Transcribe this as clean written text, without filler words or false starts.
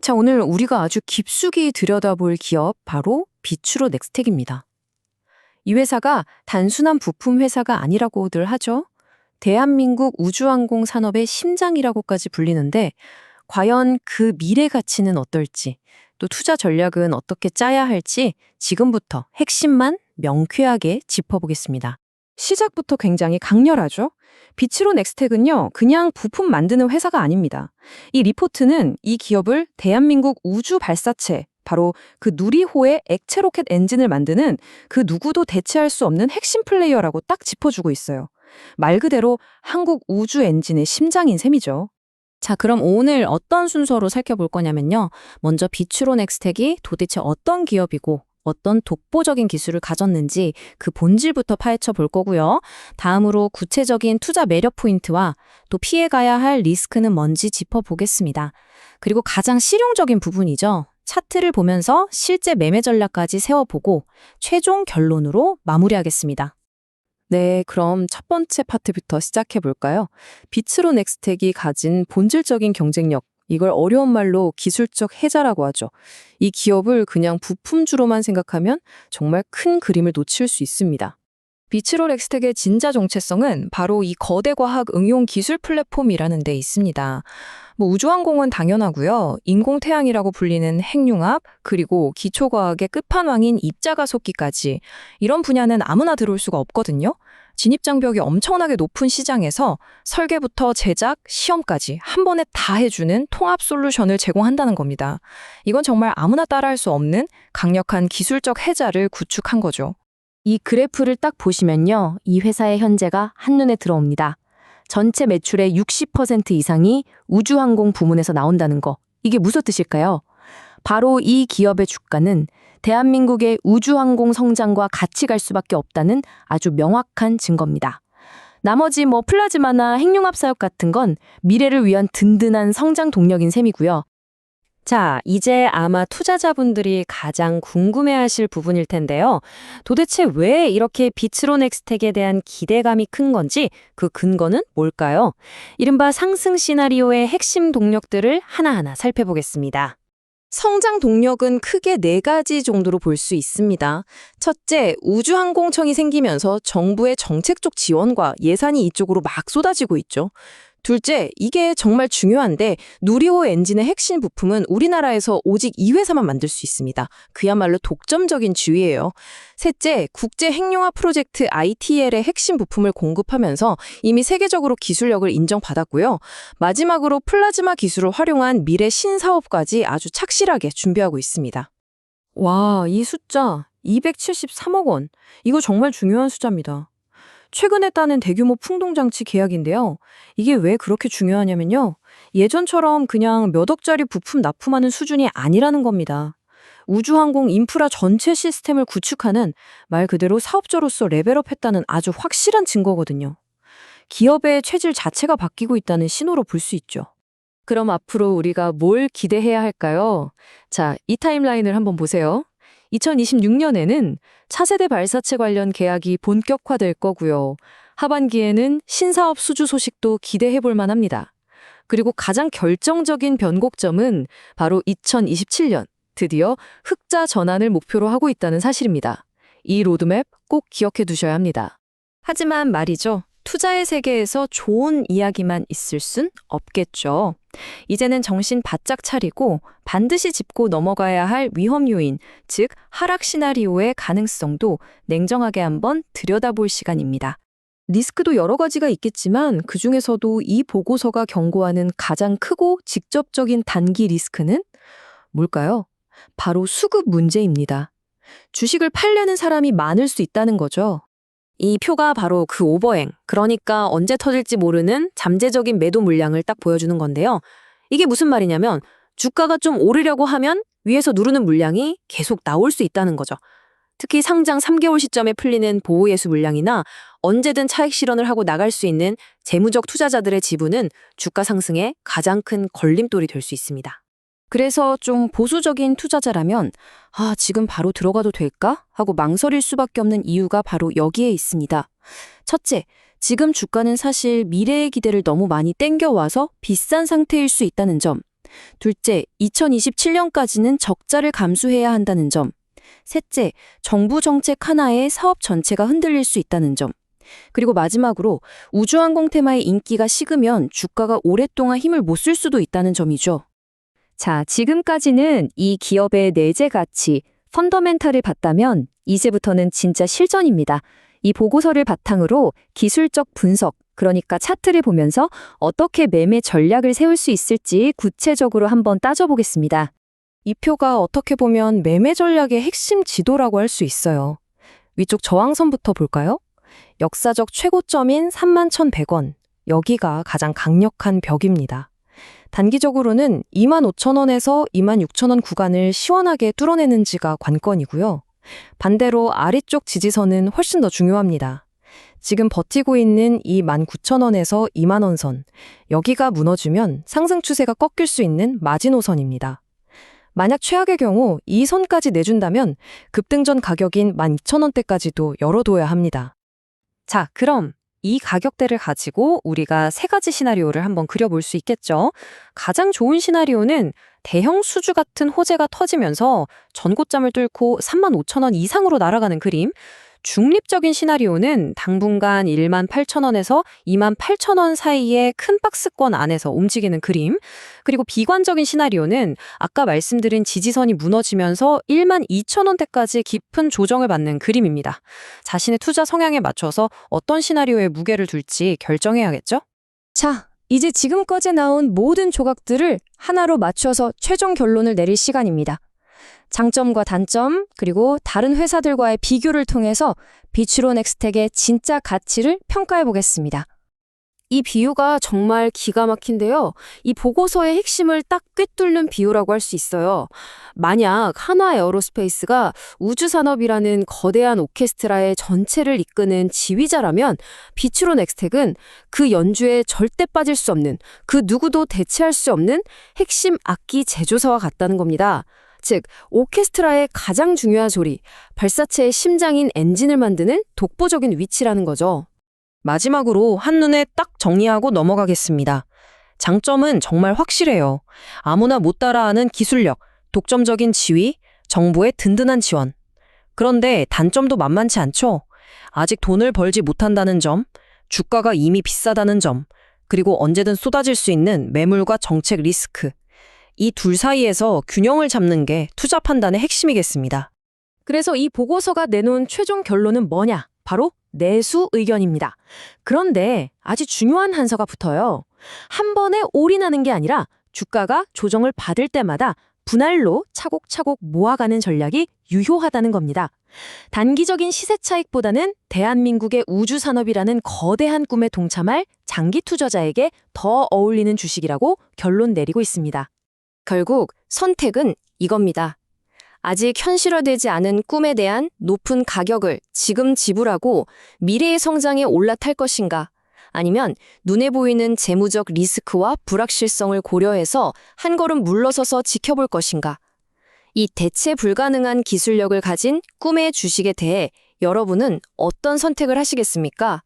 자, 오늘 우리가 아주 깊숙이 들여다볼 기업 바로 비추로 넥스텍입니다. 이 회사가 단순한 부품 회사가 아니라고들 하죠. 대한민국 우주항공 산업의 심장이라고까지 불리는데 과연 그 미래 가치는 어떨지, 또 투자 전략은 어떻게 짜야 할지 지금부터 핵심만 명쾌하게 짚어보겠습니다. 시작부터 굉장히 강렬하죠? 비츠로 넥스텍은요, 그냥 부품 만드는 회사가 아닙니다. 이 리포트는 이 기업을 대한민국 우주 발사체, 바로 그 누리호의 액체 로켓 엔진을 만드는 그 누구도 대체할 수 없는 핵심 플레이어라고 딱 짚어주고 있어요. 말 그대로 한국 우주 엔진의 심장인 셈이죠. 자, 그럼 오늘 어떤 순서로 살펴볼 거냐면요. 먼저 비추로 넥스텍이 도대체 어떤 기업이고 어떤 독보적인 기술을 가졌는지 그 본질부터 파헤쳐 볼 거고요. 다음으로 구체적인 투자 매력 포인트와 또 피해가야 할 리스크는 뭔지 짚어보겠습니다. 그리고 가장 실용적인 부분이죠. 차트를 보면서 실제 매매 전략까지 세워보고 최종 결론으로 마무리하겠습니다. 네, 그럼 첫 번째 파트부터 시작해 볼까요? 비츠로 넥스텍이 가진 본질적인 경쟁력, 이걸 어려운 말로 기술적 해자라고 하죠. 이 기업을 그냥 부품주로만 생각하면 정말 큰 그림을 놓칠 수 있습니다. 비츠로 넥스텍의 진짜 정체성은 바로 이 거대 과학 응용 기술 플랫폼이라는 데 있습니다. 우주항공은 당연하고요. 인공태양이라고 불리는 핵융합, 그리고 기초과학의 끝판왕인 입자가속기까지 이런 분야는 아무나 들어올 수가 없거든요. 진입장벽이 엄청나게 높은 시장에서 설계부터 제작, 시험까지 한 번에 다 해주는 통합 솔루션을 제공한다는 겁니다. 이건 정말 아무나 따라할 수 없는 강력한 기술적 해자를 구축한 거죠. 이 그래프를 딱 보시면요. 이 회사의 현재가 한눈에 들어옵니다. 전체 매출의 60% 이상이 우주항공 부문에서 나온다는 거. 이게 무슨 뜻일까요? 바로 이 기업의 주가는 대한민국의 우주항공 성장과 같이 갈 수밖에 없다는 아주 명확한 증거입니다. 나머지 플라즈마나 핵융합 사업 같은 건 미래를 위한 든든한 성장 동력인 셈이고요. 자, 이제 아마 투자자분들이 가장 궁금해하실 부분일 텐데요. 도대체 왜 이렇게 비츠로 넥스텍에 대한 기대감이 큰 건지 그 근거는 뭘까요? 이른바 상승 시나리오의 핵심 동력들을 하나하나 살펴보겠습니다. 성장 동력은 크게 4가지 정도로 볼 수 있습니다. 첫째, 우주항공청이 생기면서 정부의 정책적 지원과 예산이 이쪽으로 막 쏟아지고 있죠. 둘째, 이게 정말 중요한데 누리호 엔진의 핵심 부품은 우리나라에서 오직 이 회사만 만들 수 있습니다. 그야말로 독점적인 지위예요. 셋째, 국제 핵융합 프로젝트 ITL의 핵심 부품을 공급하면서 이미 세계적으로 기술력을 인정받았고요. 마지막으로 플라즈마 기술을 활용한 미래 신사업까지 아주 착실하게 준비하고 있습니다. 와, 이 숫자 273억 원. 이거 정말 중요한 숫자입니다. 최근에 따는 대규모 풍동장치 계약인데요. 이게 왜 그렇게 중요하냐면요. 예전처럼 그냥 몇 억짜리 부품 납품하는 수준이 아니라는 겁니다. 우주항공 인프라 전체 시스템을 구축하는 말 그대로 사업자로서 레벨업했다는 아주 확실한 증거거든요. 기업의 체질 자체가 바뀌고 있다는 신호로 볼 수 있죠. 그럼 앞으로 우리가 뭘 기대해야 할까요? 자, 이 타임라인을 한번 보세요. 2026년에는 차세대 발사체 관련 계약이 본격화될 거고요. 하반기에는 신사업 수주 소식도 기대해 볼 만합니다. 그리고 가장 결정적인 변곡점은 바로 2027년 드디어 흑자 전환을 목표로 하고 있다는 사실입니다. 이 로드맵 꼭 기억해 두셔야 합니다. 하지만 말이죠. 투자의 세계에서 좋은 이야기만 있을 순 없겠죠. 이제는 정신 바짝 차리고 반드시 짚고 넘어가야 할 위험 요인, 즉 하락 시나리오의 가능성도 냉정하게 한번 들여다볼 시간입니다. 리스크도 여러 가지가 있겠지만 그중에서도 이 보고서가 경고하는 가장 크고 직접적인 단기 리스크는 뭘까요? 바로 수급 문제입니다. 주식을 팔려는 사람이 많을 수 있다는 거죠. 이 표가 바로 그 오버행, 그러니까 언제 터질지 모르는 잠재적인 매도 물량을 딱 보여주는 건데요. 이게 무슨 말이냐면 주가가 좀 오르려고 하면 위에서 누르는 물량이 계속 나올 수 있다는 거죠. 특히 상장 3개월 시점에 풀리는 보호예수 물량이나 언제든 차익 실현을 하고 나갈 수 있는 재무적 투자자들의 지분은 주가 상승에 가장 큰 걸림돌이 될 수 있습니다. 그래서 좀 보수적인 투자자라면 지금 바로 들어가도 될까? 하고 망설일 수밖에 없는 이유가 바로 여기에 있습니다. 첫째, 지금 주가는 사실 미래의 기대를 너무 많이 땡겨와서 비싼 상태일 수 있다는 점. 둘째, 2027년까지는 적자를 감수해야 한다는 점. 셋째, 정부 정책 하나에 사업 전체가 흔들릴 수 있다는 점. 그리고 마지막으로 우주항공 테마의 인기가 식으면 주가가 오랫동안 힘을 못 쓸 수도 있다는 점이죠. 자, 지금까지는 이 기업의 내재 가치, 펀더멘탈을 봤다면 이제부터는 진짜 실전입니다. 이 보고서를 바탕으로 기술적 분석, 그러니까 차트를 보면서 어떻게 매매 전략을 세울 수 있을지 구체적으로 한번 따져보겠습니다. 이 표가 어떻게 보면 매매 전략의 핵심 지도라고 할 수 있어요. 위쪽 저항선부터 볼까요? 역사적 최고점인 31,100원. 여기가 가장 강력한 벽입니다. 단기적으로는 25,000원에서 26,000원 구간을 시원하게 뚫어내는지가 관건이고요. 반대로 아래쪽 지지선은 훨씬 더 중요합니다. 지금 버티고 있는 이 19,000원에서 20,000원 선, 여기가 무너지면 상승 추세가 꺾일 수 있는 마지노선입니다. 만약 최악의 경우 이 선까지 내준다면 급등전 가격인 12,000원대까지도 열어둬야 합니다. 자, 그럼 이 가격대를 가지고 우리가 세 가지 시나리오를 한번 그려볼 수 있겠죠. 가장 좋은 시나리오는 대형 수주 같은 호재가 터지면서 전고점을 뚫고 35,000원 이상으로 날아가는 그림. 중립적인 시나리오는 당분간 18,000원에서 28,000원 사이의 큰 박스권 안에서 움직이는 그림. 그리고 비관적인 시나리오는 아까 말씀드린 지지선이 무너지면서 12,000원대까지 깊은 조정을 받는 그림입니다. 자신의 투자 성향에 맞춰서 어떤 시나리오에 무게를 둘지 결정해야겠죠? 자, 이제 지금까지 나온 모든 조각들을 하나로 맞춰서 최종 결론을 내릴 시간입니다. 장점과 단점, 그리고 다른 회사들과의 비교를 통해서 비추로 넥스텍의 진짜 가치를 평가해 보겠습니다. 이 비유가 정말 기가 막힌데요. 이 보고서의 핵심을 딱 꿰뚫는 비유라고 할 수 있어요. 만약 한화 에어로스페이스가 우주산업이라는 거대한 오케스트라의 전체를 이끄는 지휘자라면 비추로 넥스텍은 그 연주에 절대 빠질 수 없는, 그 누구도 대체할 수 없는 핵심 악기 제조사와 같다는 겁니다. 즉, 오케스트라의 가장 중요한 소리, 발사체의 심장인 엔진을 만드는 독보적인 위치라는 거죠. 마지막으로 한눈에 딱 정리하고 넘어가겠습니다. 장점은 정말 확실해요. 아무나 못 따라하는 기술력, 독점적인 지위, 정부의 든든한 지원. 그런데 단점도 만만치 않죠. 아직 돈을 벌지 못한다는 점, 주가가 이미 비싸다는 점, 그리고 언제든 쏟아질 수 있는 매물과 정책 리스크. 이 둘 사이에서 균형을 잡는 게 투자 판단의 핵심이겠습니다. 그래서 이 보고서가 내놓은 최종 결론은 뭐냐? 바로 내수 의견입니다. 그런데 아주 중요한 한서가 붙어요. 한 번에 올인하는 게 아니라 주가가 조정을 받을 때마다 분할로 차곡차곡 모아가는 전략이 유효하다는 겁니다. 단기적인 시세 차익보다는 대한민국의 우주산업이라는 거대한 꿈에 동참할 장기 투자자에게 더 어울리는 주식이라고 결론 내리고 있습니다. 결국 선택은 이겁니다. 아직 현실화되지 않은 꿈에 대한 높은 가격을 지금 지불하고 미래의 성장에 올라탈 것인가, 아니면 눈에 보이는 재무적 리스크와 불확실성을 고려해서 한 걸음 물러서서 지켜볼 것인가. 이 대체 불가능한 기술력을 가진 꿈의 주식에 대해 여러분은 어떤 선택을 하시겠습니까?